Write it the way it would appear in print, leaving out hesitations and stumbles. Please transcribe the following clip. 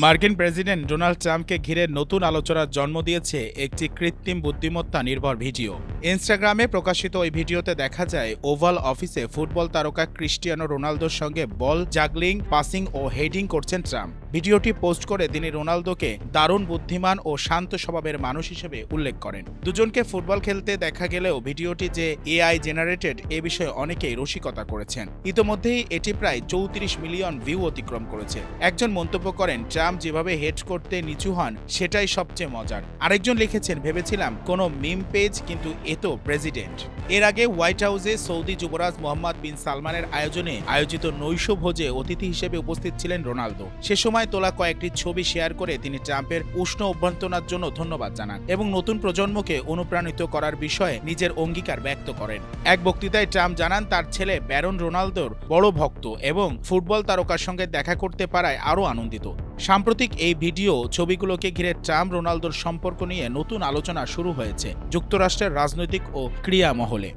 মার্কিন president Donald ট্রাম্পকে ঘিরে নতুন আলোচনার জন্ম দিয়েছে একটি কৃত্রিম বুদ্ধিমত্তা নির্ভর ভিডিও। ইনস্টাগ্রামে প্রকাশিত ওই ভিডিওতে দেখা যায় ওভাল অফিসে ফুটবল তারকা ক্রিস্টিয়ানো রোনালদোর সঙ্গে বল জাগলিং, পাসিং ও হেডিং করছেন ট্রাম্প। ভিডিওটি পোস্ট করে তিনি রোনালদোকে দারুণ বুদ্ধিমান ও শান্ত স্বভাবের মানুষ হিসেবে উল্লেখ করেন। দুজনকে ফুটবল খেলতে দেখা গেলেও ভিডিওটি যে এআই জেনারেটেড এ বিষয়ে অনেকেই রসিকতা করেছেন। ইতোমধ্যেই এটি প্রায় 34 মিলিয়ন ভিউ অতিক্রম করেছে। একজন মন্তব্য করেন, ট্রাম্প যেভাবে হেড করতে নিচু হন সেটাই সবচেয়ে মজার। আরেকজন লিখেছেন, ভেবেছিলাম কোনো মিম পেজ, কিন্তু এ তো প্রেসিডেন্ট। এর আগে হোয়াইট হাউসে সৌদি যুবরাজ মোহাম্মদ বিন সালমানের আয়োজিত নৈশ ভোজে অতিথি হিসেবে উপস্থিত ছিলেন রোনালদো। সে সময় তোলা কয়েকটি ছবি শেয়ার করে তিনি ট্রাম্পের উষ্ণ অভ্যর্থনার জন্য ধন্যবাদ জানান এবং নতুন প্রজন্মকে অনুপ্রাণিত করার বিষয়ে নিজের অঙ্গীকার ব্যক্ত করেন। এক বক্তৃতায় ট্রাম্প জানান, তার ছেলে ব্যারন রোনালদোর বড় ভক্ত এবং ফুটবল তারকার সঙ্গে দেখা করতে পারায় আরও আনন্দিত। সাম্প্রতিক এই ভিডিও ছবিগুলোকে ঘিরে ট্রাম্প রোনালদোর সম্পর্ক নিয়ে নতুন আলোচনা শুরু হয়েছে যুক্তরাষ্ট্রের রাজনৈতিক ও ক্রীড়া মহলে।